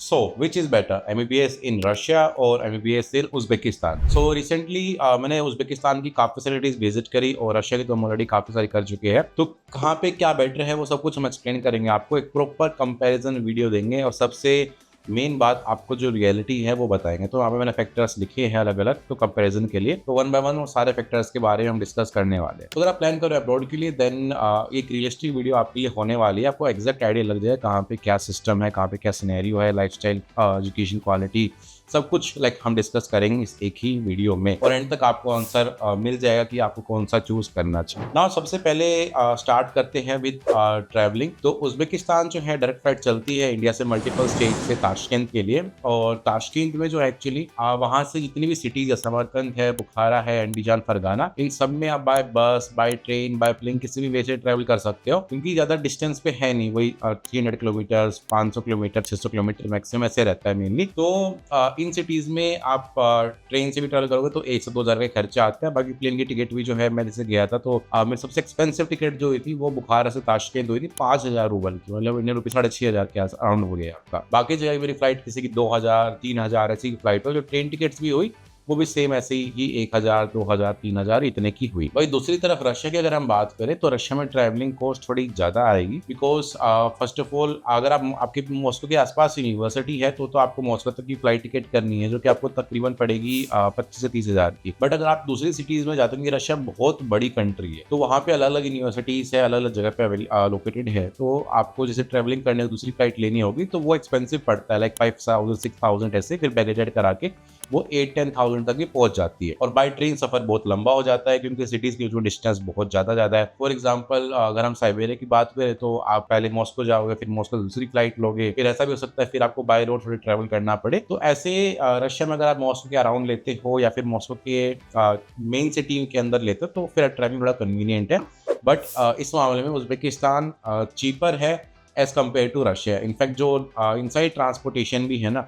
So, which is better, MBBS in Russia और MBBS in Uzbekistan? So, recently मैंने Uzbekistan की काफ़ी facilities visit करी और रशिया की तो हम ऑलरेडी काफ़ी सारी कर चुके हैं। तो कहाँ पे क्या बेटर है वो सब कुछ हम एक्सप्लेन करेंगे, आपको एक प्रॉपर कंपैरिजन वीडियो देंगे और सबसे मेन बात आपको जो रियलिटी है वो बताएंगे। तो वहाँ पे मैंने फैक्टर्स लिखे हैं अलग अलग, तो कंपैरिजन के लिए तो वन बाय वन वो सारे फैक्टर्स के बारे में हम डिस्कस करने वाले हैं। तो अगर आप प्लान करो अब्रॉड के लिए देन एक रियलिस्टिक वीडियो आपके लिए होने वाली है, आपको एग्जैक्ट आइडिया लग जाए कहाँ पे क्या सिस्टम है, कहाँ पे क्या सिनेरियो है, लाइफस्टाइल, एजुकेशन क्वालिटी, सब कुछ लाइक हम डिस्कस करेंगे इस एक ही वीडियो में और एंड तक आपको आंसर मिल जाएगा कि आपको कौन सा चूज करना चाहिए। ना सबसे पहले स्टार्ट करते हैं विद ट्रैवलिंग। तो उज़्बेकिस्तान जो है डायरेक्ट फ्लाइट चलती है इंडिया से मल्टीपल स्टेट से ताशकंद के लिए, और ताशकंद में जो एक्चुअली वहाँ से जितनी भी सिटीज है, समरकंद है, बुखारा है, अंडीजान, फरगाना, इन सब में आप बाय बस, बाय ट्रेन, बाय प्लेन किसी भी वे से ट्रैवल कर सकते हो, क्योंकि ज्यादा डिस्टेंस पे है नहीं, वही 300 किलोमीटर, 500 किलोमीटर, 600 किलोमीटर मैक्सिमम ऐसे रहता है मेनली। तो इन सिटीज में आप ट्रेन से भी ट्रैवल करोगे तो 1 से 2 हज़ार का खर्चा आता है। बाकी प्लेन की टिकट भी जो है, मैं जैसे गया था तो मेरी सबसे एक्सपेंसिव टिकट जो हुई थी वो बुखारा से ताशकंद हुई थी 5,000 रूबल की, मतलब इंडियन रुपीज 6,500 के अराउंड हो गया आपका। बाकी जगह मेरी फ्लाइट किसी की 2,000, 3,000 ऐसी फ्लाइट हो, जो ट्रेन टिकट्स भी हुई वो भी सेम ऐसे ही 1,000, 2,000, 3,000 इतने की हुई। वही दूसरी तरफ रशिया की अगर हम बात करें तो रशिया में ट्रैवलिंग कॉस्ट थोड़ी ज़्यादा आएगी, बिकॉज फर्स्ट ऑफ ऑल अगर आप आपके मॉस्को के आसपास यूनिवर्सिटी है तो आपको मॉस्को तक की फ्लाइट टिकट करनी है, जो कि आपको तकरीबन पड़ेगी 25 से 30,000 की। बट अगर आप दूसरी सिटीज़ में जाते हैं, रशिया बहुत बड़ी कंट्री है तो वहाँ पे अलग अलग यूनिवर्सिटीज़ है, अलग अलग जगह पे लोकेटेड है, तो आपको जैसे ट्रैवलिंग करने दूसरी फ्लाइट लेनी होगी तो वो एक्सपेंसिव पड़ता है, लाइक 5,000, 6,000 ऐसे, फिर बैगेज ऐड करा के वो 8-10,000 तक भी पहुंच जाती है। और बाय ट्रेन सफर बहुत लंबा हो जाता है क्योंकि सिटीज की जो डिस्टेंस बहुत ज्यादा है। फॉर एग्जांपल अगर हम साइबेरिया की बात करें तो आप पहले मॉस्को जाओगे, फिर मॉस्को दूसरी फ्लाइट लोगे, फिर ऐसा भी हो सकता है फिर आपको बाय रोड थोड़ी ट्रैवल करना पड़े। तो ऐसे रशिया में अगर आप मॉस्को के अराउंड लेते हो या फिर मॉस्को के मेन सिटी के अंदर लेते हो तो फिर ट्रैवलिंग बड़ा कन्वीनियंट है। बट इस मामले में उज़्बेकिस्तान चीपर है as compare to Russia. In fact जो इनसाइड ट्रांसपोर्टेशन भी है ना,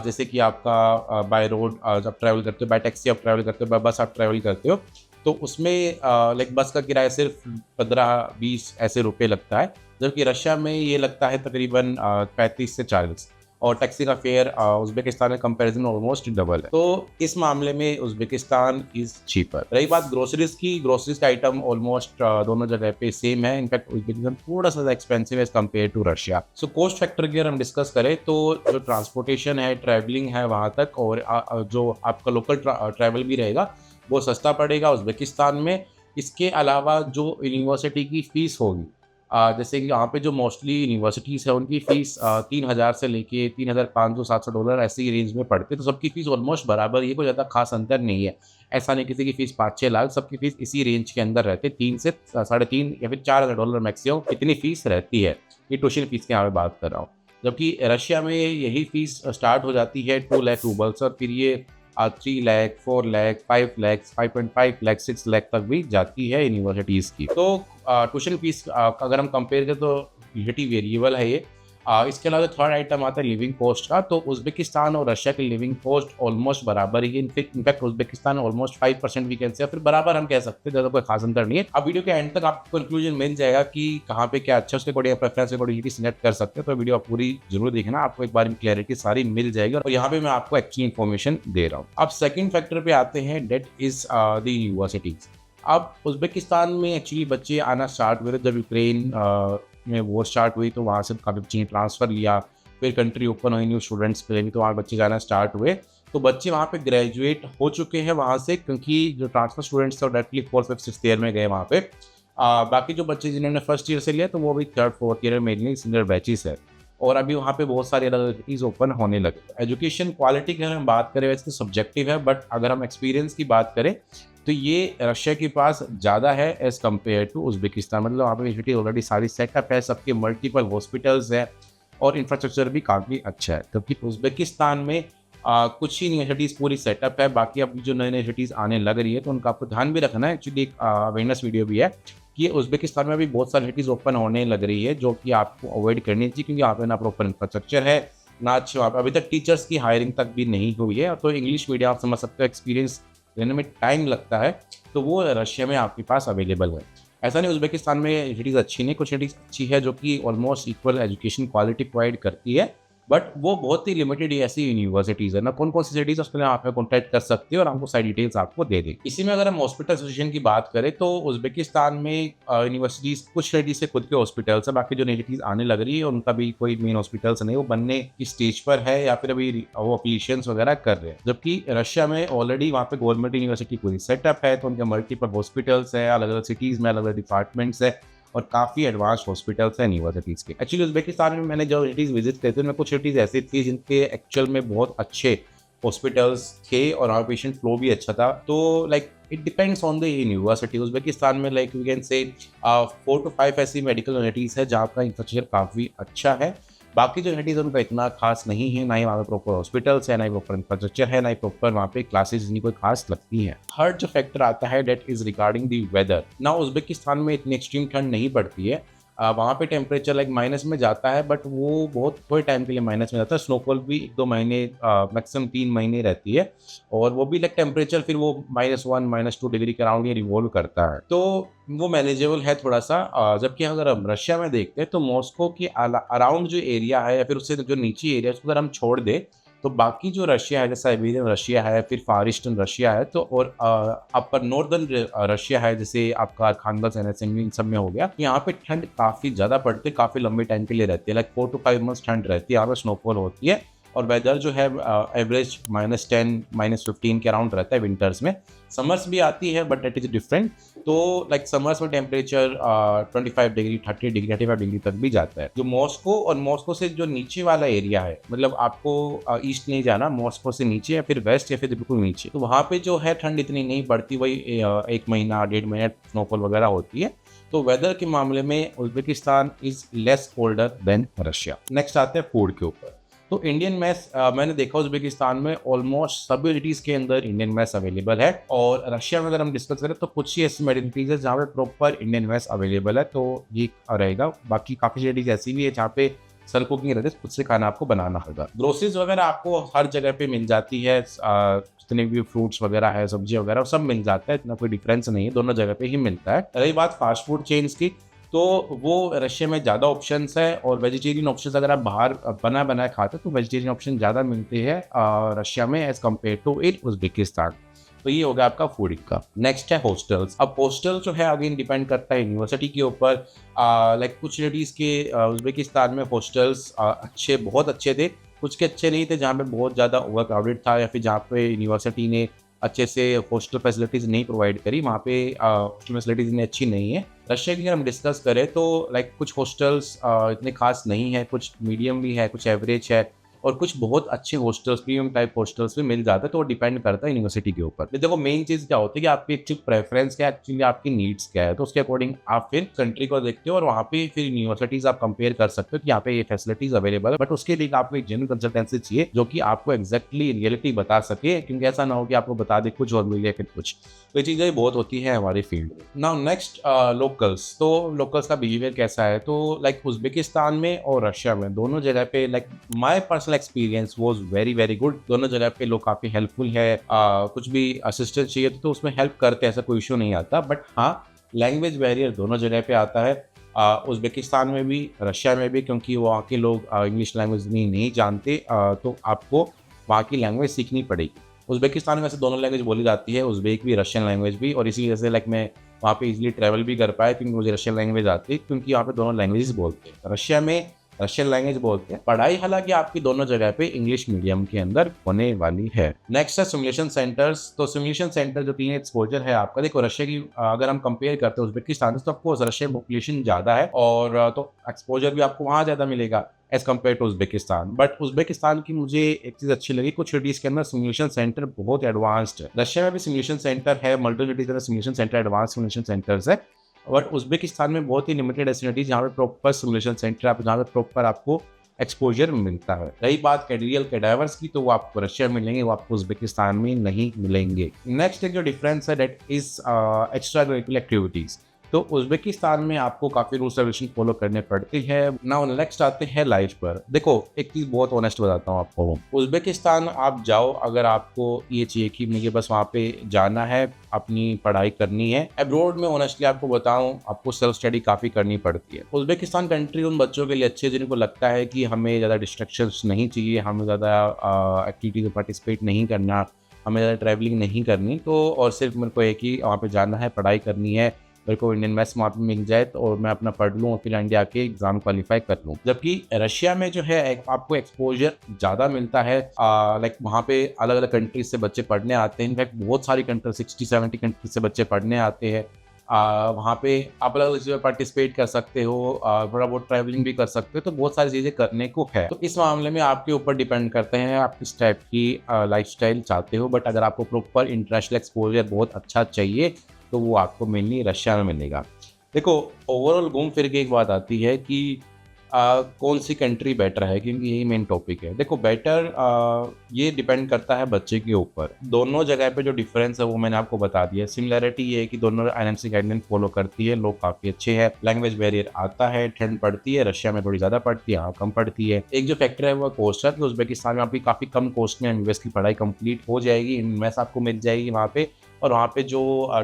जैसे कि आपका बाय रोड जब ट्रैवल करते हो, बाय टैक्सी आप ट्रैवल करते हो, बाय बस आप ट्रैवल करते हो, तो उसमें लाइक बस का किराया सिर्फ 15-20 ऐसे रुपये लगता है, जबकि रशिया में ये लगता है तकरीबन 35 से 40, और टैक्सी का फेयर उज़्बेकिस्तान के कंपैरिजन ऑलमोस्ट डबल है। तो इस मामले में उज़्बेकिस्तान इज चीपर। रही बात ग्रोसरीज की, ग्रोसरीज का आइटम ऑलमोस्ट दोनों जगह पे सेम है। इनफैक्ट उज़्बेकिस्तान थोड़ा सा expensive as compare to Russia. So cost factor की अगर हम डिस्कस करें तो जो ट्रांसपोर्टेशन है, ट्रैवलिंग है वहाँ तक, और जो आपका लोकल ट्रैवल भी रहेगा वो सस्ता पड़ेगा उज़्बेकिस्तान में। इसके अलावा जो यूनिवर्सिटी की फ़ीस होगी, जैसे कि यहाँ पे जो मोस्टली यूनिवर्सिटीज़ है उनकी फ़ीस 3,000 से लेके 3,500-700 डॉलर ऐसे ही रेंज में पड़ते हैं। तो सबकी फ़ीस ऑलमोस्ट बराबर ही है, कोई ज़्यादा खास अंतर नहीं है। ऐसा नहीं किसी की फ़ीस 5-6 लाख, सबकी फ़ीस इसी रेंज के अंदर रहती है, 3 से 3.5 या फिर 4,000 डॉलर मैक्सिमम इतनी फ़ीस रहती है। ये ट्यूशन फ़ीस की यहाँ पे बात कर रहा हूँ। जबकि रशिया में यही फ़ीस स्टार्ट हो जाती है 2 लाख रूबल्स, और फिर ये 3 लाख, 4 लाख, 5 लाख, 5.5 लाख, 6 लाख तक भी जाती है यूनिवर्सिटीज़ की। तो ट्यूशन फीस अगर हम कंपेयर करें तो यूनिटी वेरिएबल है ये। इसके अलावा थर्ड आइटम आता है लिविंग कॉस्ट का। तो उज़्बेकिस्तान और रशिया की लिविंग कॉस्ट ऑलमोस्ट बराबर ही है। इनफैक्ट उज़्बेकिस्तान ऑलमोस्ट 5% भी कह सकते हैं, फिर बराबर हम कह सकते हैं, ज़्यादा कोई खास अंतर नहीं है। अब वीडियो के एंड तक आपको कंक्लूजन मिल जाएगा कि कहाँ पे क्या अच्छा, उसके अकॉर्डिंग प्रेफरेंस के अकॉर्डिंग सिलेक्ट कर सकते हैं। तो वीडियो आप पूरी जरूर देखना, आपको एक बार क्लैरिटी सारी मिल जाएगी, और यहाँ पे मैं आपको एक्चुअली इन्फॉर्मेशन दे रहा हूँ। अब सेकंड फैक्टर पे आते हैं, डेट इज द यूनिवर्सिटीज। अब उज़्बेकिस्तान में एक्चुअली बच्चे आना स्टार्ट हुए जब यूक्रेन में वो स्टार्ट हुई, तो वहाँ से काफ़ी बच्चे ने ट्रांसफ़र लिया, फिर कंट्री ओपन हुई न्यू स्टूडेंट्स के लिए भी, तो वहाँ बच्चे जाना स्टार्ट हुए। तो बच्चे वहाँ पे ग्रेजुएट हो चुके हैं वहाँ से, क्योंकि जो ट्रांसफ़र स्टूडेंट्स थे directly 4th, 5th, 6th year में गए वहाँ पे। बाकी जो बच्चे जिन्होंने फर्स्ट ईयर से लिया तो वो भी 3rd, 4th ईयर में मेनली सीनियर बैचेस है, और अभी वहाँ पे बहुत सारी अलग चीज़ ओपन होने लगे। एजुकेशन क्वालिटी की अगर हम बात करें, वैसे तो सब्जेक्टिव है, बट अगर हम एक्सपीरियंस की बात करें तो ये रशिया के पास ज़्यादा है एज़ कम्पेयर टू उज़्बेकिस्तान। मतलब वहाँ पे यूनिवर्सिटी ऑलरेडी सारी सेटअप है, सबके मल्टीपल हॉस्पिटल्स है, और इंफ्रास्ट्रक्चर भी काफ़ी अच्छा है। जबकि उज़्बेकिस्तान में कुछ ही यूनिवर्सिटीज़ पूरी सेटअप है, बाकी अब जो नई यूनिवर्सिटीज़ आने लग रही है तो उनका आपको ध्यान भी रखना है। एक्चुअली एक अवेयरनेस वीडियो भी है कि उज़्बेकिस्तान में भी बहुत सारी यूनिवर्सिटीज़ ओपन होने लग रही है, जो कि आपको अवॉइड करनी चाहिए, क्योंकि यहाँ पे ना प्रॉपर इंफ्रास्ट्रक्चर है, ना अच्छे वहाँ पे अभी तक टीचर्स की हायरिंग तक भी नहीं हुई है। तो इंग्लिश मीडियम आप समझ सकते हो, एक्सपीरियंस लेने में टाइम लगता है, तो वो रशिया में आपके पास अवेलेबल है। ऐसा नहीं उज़्बेकिस्तान में यूनिवर्सिटीज़ अच्छी नहीं, कुछ यूनिवर्सिटीज़ अच्छी है जो कि almost equal education quality provide करती है, बट वो बहुत ही लिमिटेड ऐसी यूनिवर्सिटीज़ है ना, कौन-कौन सी सिटीज़ उसके लिए आप कॉन्टैक्ट कर सकते हो और आपको सारी डिटेल्स आपको दे दें। इसी में अगर हम हॉस्पिटल एसोसिएशन की बात करें तो उज़्बेकिस्तान में यूनिवर्सिटीज़ कुछ सिटीज़ से खुद के हॉस्पिटल्स हैं, बाकी जो नई सिटीज़ आने लग रही है उनका भी कोई मेन हॉस्पिटल्स नहीं, वो बनने की स्टेज पर है या फिर अभी वो एप्लीकेशंस वगैरह कर रहे हैं। जबकि रशिया में ऑलरेडी वहाँ पे गवर्नमेंट यूनिवर्सिटी पूरी सेटअप है, तो उनके मल्टीपल हॉस्पिटल्स हैं, अलग-अलग सिटीज़ में अलग-अलग डिपार्टमेंट्स हैं और काफ़ी एडवांस्ड हॉस्पिटल्स हैं यूनिवर्सिटीज़ के। एक्चुअली उज़्बेकिस्तान में मैंने जो सिटीज़ विज़िट करे थे, उनमें कुछ सिटीज़ ऐसी थी जिनके एक्चुअल में बहुत अच्छे हॉस्पिटल्स थे और वहाँ पेशेंट फ्लो भी अच्छा था। तो like it depends on the university. Uzbekistan में like we can say 4 to 5 ऐसी मेडिकल यूनिवर्सिटीज़ है जहाँ का इंफ्रास्ट्रक्चर काफ़ी अच्छा है। बाकी जो यूनिवर्सिटीज़ उनका इतना खास नहीं है, ना ही वहाँ पे प्रॉपर हॉस्पिटल्स है, ना ही प्रॉपर इंफ्रास्ट्रक्चर है, ना ही प्रॉपर वहाँ पे क्लासेस इतनी कोई खास लगती हैं। थर्ड जो फैक्टर आता है that is regarding the weather. ना उज़्बेकिस्तान में इतनी एक्सट्रीम ठंड नहीं पड़ती है। वहाँ पे टेम्परेचर लाइक माइनस में जाता है, बट वो बहुत थोड़े टाइम के लिए माइनस में जाता है। स्नोफॉल भी 1-2 महीने मैक्सिमम 3 महीने रहती है और वो भी लाइक टेम्परेचर फिर वो -1 -2 डिग्री के अराउंड ये रिवॉल्व करता है। तो वो मैनेजेबल है थोड़ा-सा। जबकि अगर हम रशिया में देखते हैं तो मॉस्को के अराउंड जो एरिया है या फिर उससे जो नीचे एरिया है उसको अगर हम छोड़ दें, तो बाकी जो रशिया है, जैसे साइबेरियन रशिया है, फिर फार ईस्टर्न रशिया है, तो और अपर नॉर्दर्न रशिया है, जैसे आपका अरखानगल्स एंड इन सब में हो गया। यहाँ पे ठंड काफ़ी ज़्यादा पड़ती है, काफ़ी लंबे टाइम के लिए रहती है, लाइक 4 टू 5 मंथ्स ठंड रहती है, यहाँ पे स्नोफॉल होती है और वेदर जो है एवरेज -10 -15 के अराउंड रहता है विंटर्स में। समर्स भी आती है बट दैट इज़ डिफरेंट। तो लाइक समर्स में टेम्परेचर 25 डिग्री 30 डिग्री 35 डिग्री तक भी जाता है। जो मॉस्को और मॉस्को से जो नीचे वाला एरिया है, मतलब आपको ईस्ट नहीं जाना, मॉस्को से नीचे या फिर वेस्ट या फिर बिल्कुल नीचे, तो वहाँ पे जो है ठंड इतनी नहीं पड़ती, वही 1 महीना 1.5 महीना स्नोफॉल वगैरह होती है। तो वेदर के मामले में Uzbekistan is less colder than Russia. Next आते हैं फूड के ऊपर। तो इंडियन मैस मैंने देखा उज़्बेकिस्तान में ऑलमोस्ट सभी सिटीज़ के अंदर इंडियन मैस अवेलेबल है और रशिया में अगर हम डिस्कस करें तो कुछ ही ऐसी मेडिसिटीज़ है जहाँ पे प्रॉपर इंडियन मैस अवेलेबल है, तो ये रहेगा। बाकी काफ़ी सिटीज़ ऐसी भी है जहाँ पे सेल्फ कुकिंग रहती है, खुद से खाना आपको बनाना होगा। ग्रोसरीज वगैरह आपको हर जगह पे मिल जाती है, जितने भी फ्रूट्स वगैरह है, सब्जी वगैरह सब मिल जाता है, इतना कोई डिफरेंस नहीं है, दोनों जगह पे ही मिलता है। रही बात फास्ट फूड चेन्स की, तो वो रशिया में ज़्यादा ऑप्शंस है और वेजिटेरियन ऑप्शंस अगर आप बाहर बना बनाया खाते हो तो वेजिटेरियन ऑप्शन ज़्यादा मिलते हैं रशिया में as compare to in Uzbekistan. तो ये हो गया आपका फूड का। नेक्स्ट है हॉस्टल्स। अब हॉस्टल जो है अगेन डिपेंड करता है यूनिवर्सिटी के ऊपर। लाइक कुछ सिटीज़ के उज़्बेकिस्तान में हॉस्टल्स अच्छे, बहुत अच्छे थे, कुछ के अच्छे नहीं थे जहाँ पे बहुत ज़्यादा ओवर क्राउडेड था या फिर जहाँ पे यूनिवर्सिटी ने अच्छे से हॉस्टल फैसिलिटीज़ नहीं प्रोवाइड करी, वहाँ पे हॉस्टल फैसिलिटीज़ इतनी अच्छी नहीं है। रशिया की अगर हम डिस्कस करें तो लाइक कुछ हॉस्टल्स इतने खास नहीं है, कुछ मीडियम भी है, कुछ एवरेज है और कुछ बहुत अच्छे हॉस्टल्स, प्रीमियम टाइप हॉस्टल्स भी मिल जाते हैं, तो वो डिपेंड करता है यूनिवर्सिटी के ऊपर। देखो मेन चीज़ क्या होती है कि आपकी एक्चुअल प्रेफरेंस क्या है, एक्चुअली आपकी नीड्स क्या है, तो उसके अकॉर्डिंग आप फिर कंट्री को देखते हो और वहाँ पे फिर यूनिवर्सिटीज़ आप कंपेयर कर सकते हो कि यहाँ पे ये फैसिलिटीज़ अवेलेबल है, बट उसके लिए आपको एक जेन्युइन कंसल्टेंसी चाहिए जो कि आपको एक्जैक्टली रियलिटी बता सके, क्योंकि ऐसा ना हो कि आपको बता दे कुछ और मिले फिर कुछ। तो ये चीज़ें बहुत होती है हमारे फील्ड में। Now next locals. तो लोकल्स का बिहेवियर कैसा है, तो लाइक उज़्बेकिस्तान में और रशिया में दोनों जगह पे like my personal experience was very good. दोनों जगह पे लोग काफ़ी हेल्पफुल है, कुछ भी असिस्टेंस चाहिए तो उसमें हेल्प करते हैं, ऐसा कोई इशू नहीं आता। बट हाँ, लैंग्वेज बैरियर दोनों जगह पे आता है, उज़्बेकिस्तान में भी रशिया में भी, क्योंकि वहाँ के लोग इंग्लिश लैंग्वेज नहीं जानते, तो आपको वहाँ की लैंग्वेज सीखनी पड़ेगी। उज़्बेकिस्तान में वैसे दोनों लैंग्वेज बोली जाती है, उज़्बेक भी, रशियन लैंग्वेज भी, और इसी वजह से लाइक मैं वहाँ पे इजीली ट्रैवल भी कर पाया क्योंकि मुझे रशियन लैंग्वेज आती है, क्योंकि यहाँ पे दोनों लैंग्वेजेस बोलते हैं। रशिया में रशियन लैंग्वेज बोलते हैं। पढ़ाई हालांकि आपकी दोनों जगह पे इंग्लिश मीडियम के अंदर होने वाली है। नेक्स्ट है सिमुलेशन सेंटर्स। तो सिमुलेशन सेंटर जो तीन एक्सपोजर है आपका, देखो रशिया की अगर हम कंपेयर करते हैं उज़्बेकिस्तान से, तो आपको रशिया पॉपुलेशन ज़्यादा है और तो एक्सपोजर भी आपको वहाँ ज़्यादा मिलेगा as compare to Uzbekistan. But Uzbekistan की मुझे एक चीज़ अच्छी लगी, कुछ सिटीज़ के अंदर सिमुलेशन सेंटर बहुत एडवांस्ड है। रशिया में भी सिमुलेशन सेंटर है, मल्टी सिटीज़ के अंदर simulation centre, advance simulation centres है, और उज़्बेकिस्तान में बहुत ही लिमिटेड एसिनिटीज जहाँ पे प्रॉपर सिमुलेशन सेंटर है, जहाँ पे प्रॉपर आपको एक्सपोजर मिलता है। रही बात कैडरियल कैडावर्स की, तो वो आपको रशिया में मिलेंगे, वो आपको उज़्बेकिस्तान में नहीं मिलेंगे। नेक्स्ट एक जो डिफरेंस है that is extra curricular activities. तो उज़्बेकिस्तान में आपको काफ़ी रूल्स रेगुलेशन फॉलो करने पड़ती है। नाउ नेक्स्ट आते हैं लाइफ पर। देखो एक चीज़ बहुत ऑनेस्ट बताता हूँ आपको, उज़्बेकिस्तान आप जाओ अगर आपको ये चाहिए कि मुझे बस वहाँ पे जाना है, अपनी पढ़ाई करनी है। अब्रॉड में ऑनेस्टली आपको बताऊँ, आपको सेल्फ स्टडी काफ़ी करनी पड़ती है। उज़्बेकिस्तान कंट्री उन बच्चों के लिए अच्छी है जिनको लगता है कि हमें ज़्यादा डिस्ट्रैक्शंस नहीं चाहिए, हमें ज़्यादा एक्टिविटीज़ में पार्टिसिपेट नहीं करना, हमें ज़्यादा ट्रैवलिंग नहीं करनी, तो और सिर्फ मेरे को एक ही वहाँ पे जाना है, पढ़ाई करनी है, मेरे को इंडियन मैथ्स वहाँ पे मिल जाए तो और मैं अपना पढ़ लूँ और फिर इंडिया के एग्जाम क्वालिफाई कर लूँ। जबकि रशिया में जो है आपको एक्सपोजर ज़्यादा मिलता है, लाइक वहाँ पे अलग अलग कंट्रीज से बच्चे पढ़ने आते हैं। इनफैक्ट बहुत सारी कंट्री 60-70 कंट्रीज से बच्चे पढ़ने आते हैं। वहाँ पे आप अलग अलग चीज़ें पार्टिसिपेट कर सकते हो, थोड़ा बहुत ट्रैवलिंग भी कर सकते हो, तो बहुत सारी चीज़ें करने को है। तो इस मामले में आपके ऊपर डिपेंड करते हैं आप किस टाइप की लाइफस्टाइल चाहते हो। बट अगर आपको प्रॉपर इंटरनेशनल एक्सपोजर बहुत अच्छा चाहिए तो वो आपको मेनली रशिया में मिलेगा। देखो ओवरऑल घूम फिर के एक बात आती है कि कौन सी कंट्री बेटर है, क्योंकि यही मेन टॉपिक है। देखो बेटर ये डिपेंड करता है बच्चे के ऊपर। दोनों जगह पे जो डिफरेंस है वो मैंने आपको बता दिया। सिमिलैरिटी ये है कि दोनों आईएनएमसी गाइडलाइन फॉलो करती है, लोग काफ़ी अच्छे हैं, लैंग्वेज बैरियर आता है, ठंड पड़ती है, रशिया में थोड़ी ज़्यादा पड़ती है, यहाँ कम पड़ती है। एक जो फैक्टर है वो कोस्ट है कि उज़्बेकिस्तान में आपकी काफ़ी कम कोस्ट में एमबीबीएस की पढ़ाई कंप्लीट हो जाएगी, इनमें आपको मिल जाएगी वहाँ पे। और वहाँ पे जो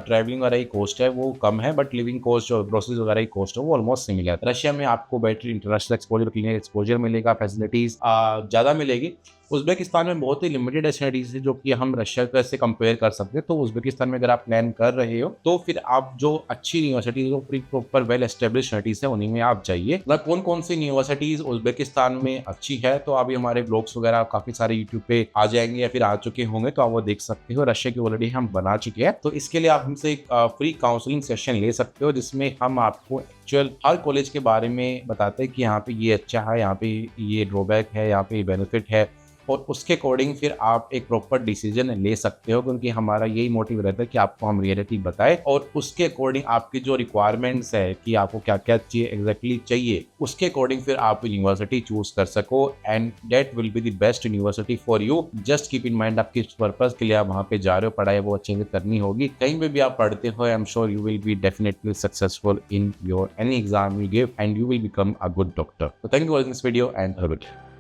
ट्रैवलिंग वगैरह की कॉस्ट है वो कम है, बट लिविंग कॉस्ट और ग्रोसरीज वगैरह की कॉस्ट है वो ऑलमोस्ट सिमिलर। रशिया में आपको better international exposure, clinic exposure मिलेगा, फैसिलिटीज़ ज़्यादा मिलेगी। उज़्बेकिस्तान में बहुत ही लिमिटेड एसएनडीज है जो कि हम रशिया से कंपेयर कर सकते हैं। तो उज़्बेकिस्तान में अगर आप प्लान कर रहे हो तो फिर आप जो अच्छी यूनिवर्सिटीज, जो प्रॉपर वेल एस्टेब्लिश यूनिवर्सिटीज है उन्हीं में आप जाइए। मतलब कौन कौन सी यूनिवर्सिटीज उज़्बेकिस्तान में अच्छी है, तो अभी हमारे ब्लॉग्स वगैरह काफी सारे यूट्यूब पे आ जाएंगे या फिर आ चुके होंगे, तो आप वो देख सकते हो। रशिया की ऑलरेडी हम बना चुके हैं, तो इसके लिए आप हमसे एक फ्री काउंसलिंग सेशन ले सकते हो जिसमें हम आपको एक्चुअल हर कॉलेज के बारे में बताते हैं कि यहाँ पे ये अच्छा है, यहाँ पे ये ड्रॉबैक है, यहाँ पे ये बेनिफिट है, और उसके अकॉर्डिंग फिर आप एक प्रॉपर डिसीजन ले सकते हो। क्योंकि हमारा यही मोटिव रहता है कि आपको हम रियलिटी बताएं और उसके अकॉर्डिंग आपकी जो रिक्वायरमेंट्स है कि आपको क्या क्या चाहिए एग्जैक्टली चाहिए, उसके अकॉर्डिंग फिर आप यूनिवर्सिटी चूज कर सको, and that will be the best university for you. Just keep in mind आप किस पर्पज के लिए आप वहाँ पे जा रहे हो, पढ़ाई वो अच्छे से करनी होगी। कहीं पे भी आप पढ़ते हो, I am sure you will be definitely successful in your any exam you give and you will become a good doctor. So thank you for watching this video and have a good day.